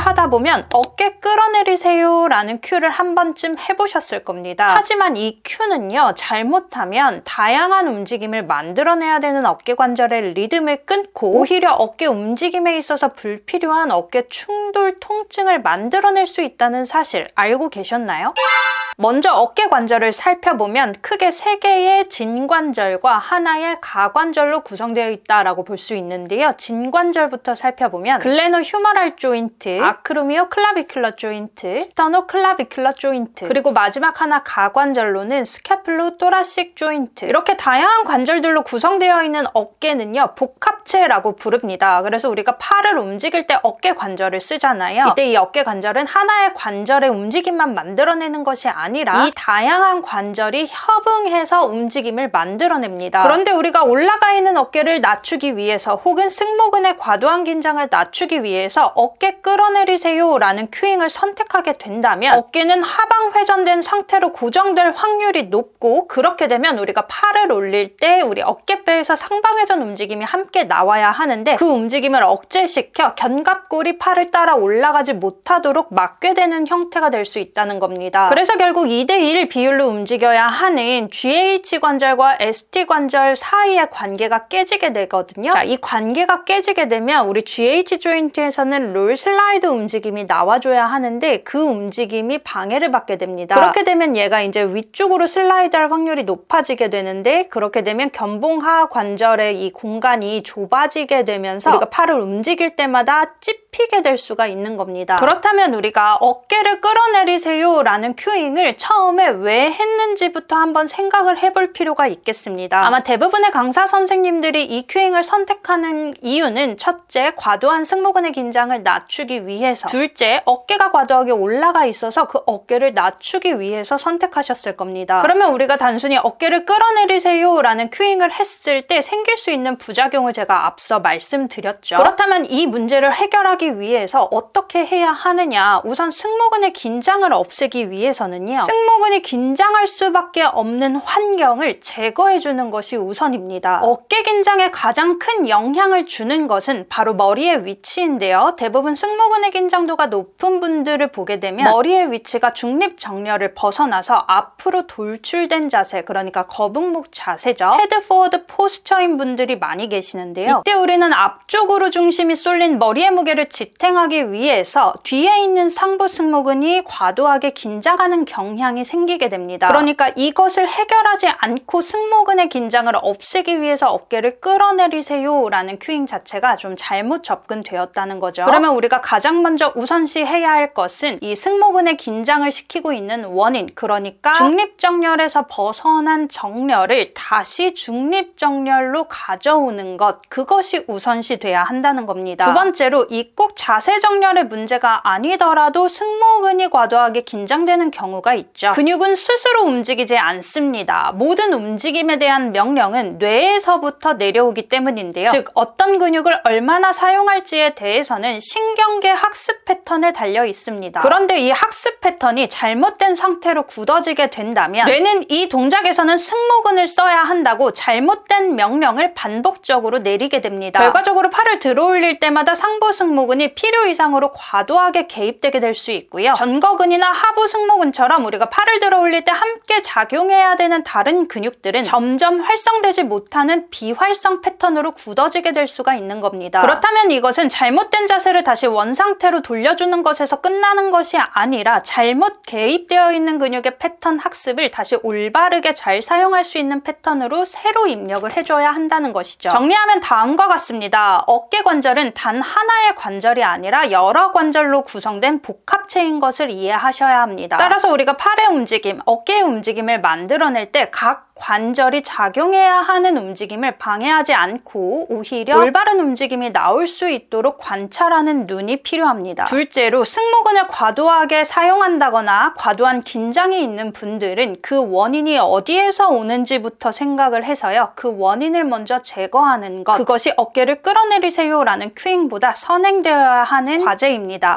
하다 보면 어깨 끌어내리세요 라는 큐를 한 번쯤 해보셨을 겁니다. 하지만 이 큐는요, 잘못하면 다양한 움직임을 만들어내야 되는 어깨 관절의 리듬을 끊고 오히려 어깨 움직임에 있어서 불필요한 어깨 충돌 통증을 만들어낼 수 있다는 사실 알고 계셨나요? 먼저 어깨 관절을 살펴보면 크게 3개의 진관절과 하나의 가관절로 구성되어 있다라고 볼 수 있는데요. 진관절부터 살펴보면 글레노 휴머랄 조인트, 아크로미오 클라비큘러 조인트, 스터노 클라비큘러 조인트, 그리고 마지막 하나 가관절로는 스캐플로 토라식 조인트, 이렇게 다양한 관절들로 구성되어 있는 어깨는요, 복합체라고 부릅니다. 그래서 우리가 팔을 움직일 때 어깨 관절을 쓰잖아요. 이때 이 어깨 관절은 하나의 관절의 움직임만 만들어내는 것이 아니라 이 다양한 관절이 협응해서 움직임을 만들어냅니다. 그런데 우리가 올라가 있는 어깨를 낮추기 위해서 혹은 승모근의 과도한 긴장을 낮추기 위해서 어깨 끌어내리세요 라는 큐잉을 선택하게 된다면 어깨는 하방 회전된 상태로 고정될 확률이 높고, 그렇게 되면 우리가 팔을 올릴 때 우리 어깨뼈에서 상방 회전 움직임이 함께 나와야 하는데 그 움직임을 억제시켜 견갑골이 팔을 따라 올라가지 못하도록 막게 되는 형태가 될 수 있다는 겁니다. 그래서 결국 2대1 비율로 움직여야 하는 GH 관절과 ST 관절 사이의 관계가 깨지게 되거든요. 자, 이 관계가 깨지게 되면 우리 GH 조인트에서는 롤 슬라이드 움직임이 나와줘야 하는데 그 움직임이 방해를 받게 됩니다. 그렇게 되면 얘가 이제 위쪽으로 슬라이드 할 확률이 높아지게 되는데, 그렇게 되면 견봉하 관절의 이 공간이 좁아지게 되면서 우리가 팔을 움직일 때마다 찝히게 될 수가 있는 겁니다. 그렇다면 우리가 어깨를 끌어내리세요 라는 큐잉을 처음에 왜 했는지부터 한번 생각을 해볼 필요가 있겠습니다. 아마 대부분의 강사 선생님들이 이 큐잉을 선택하는 이유는 첫째, 과도한 승모근의 긴장을 낮추기 위해서, 둘째, 어깨가 과도하게 올라가 있어서 그 어깨를 낮추기 위해서 선택하셨을 겁니다. 그러면 우리가 단순히 어깨를 끌어내리세요 라는 큐잉을 했을 때 생길 수 있는 부작용을 제가 앞서 말씀드렸죠. 그렇다면 이 문제를 해결하기 위해서 어떻게 해야 하느냐, 우선 승모근의 긴장을 없애기 위해서는요, 승모근이 긴장할 수밖에 없는 환경을 제거해주는 것이 우선입니다. 어깨 긴장에 가장 큰 영향을 주는 것은 바로 머리의 위치인데요. 대부분 승모근의 긴장도가 높은 분들을 보게 되면 머리의 위치가 중립정렬을 벗어나서 앞으로 돌출된 자세, 그러니까 거북목 자세죠. 헤드 포워드 포스처인 분들이 많이 계시는데요. 이때 우리는 앞쪽으로 중심이 쏠린 머리의 무게를 지탱하기 위해서 뒤에 있는 상부 승모근이 과도하게 긴장하는 경향이 생기게 됩니다. 그러니까 이것을 해결하지 않고 승모근의 긴장을 없애기 위해서 어깨를 끌어내리세요 라는 큐잉 자체가 좀 잘못 접근되었다는 거죠. 그러면 우리가 가장 먼저 우선시해야 할 것은 이 승모근의 긴장을 시키고 있는 원인, 그러니까 중립정렬에서 벗어난 정렬을 다시 중립정렬로 가져오는 것, 그것이 우선시돼야 한다는 겁니다. 두 번째로, 이 꼭 자세 정렬의 문제가 아니더라도 승모근이 과도하게 긴장되는 경우가 있죠. 근육은 스스로 움직이지 않습니다. 모든 움직임에 대한 명령은 뇌에서부터 내려오기 때문인데요. 즉, 어떤 근육을 얼마나 사용할지에 대해서는 신경계 학습 패턴에 달려 있습니다. 그런데 이 학습 패턴이 잘못된 상태로 굳어지게 된다면 뇌는 이 동작에서는 승모근을 써야 한다고 잘못된 명령을 반복적으로 내리게 됩니다. 결과적으로 팔을 들어올릴 때마다 상부 승모근이 필요 이상으로 과도하게 개입되게 될 수 있고요. 전거근이나 하부 승모근처럼 우리가 팔을 들어 올릴 때 함께 작용해야 되는 다른 근육들은 점점 활성되지 못하는 비활성 패턴으로 굳어지게 될 수가 있는 겁니다. 그렇다면 이것은 잘못된 자세를 다시 원상태로 돌려주는 것에서 끝나는 것이 아니라 잘못 개입되어 있는 근육의 패턴 학습을 다시 올바르게 잘 사용할 수 있는 패턴으로 새로 입력을 해줘야 한다는 것이죠. 정리하면 다음과 같습니다. 어깨 관절은 단 하나의 관절이 아니라 여러 관절로 구성된 복합체인 것을 이해하셔야 합니다. 따라서 우리가 팔의 움직임, 어깨의 움직임을 만들어낼 때 각 관절이 작용해야 하는 움직임을 방해하지 않고 오히려 올바른 움직임이 나올 수 있도록 관찰하는 눈이 필요합니다. 둘째로, 승모근을 과도하게 사용한다거나 과도한 긴장이 있는 분들은 그 원인이 어디에서 오는지부터 생각을 해서요, 그 원인을 먼저 제거하는 것, 그것이 어깨를 끌어내리세요 라는 큐잉보다 선행되어야 하는 과제입니다.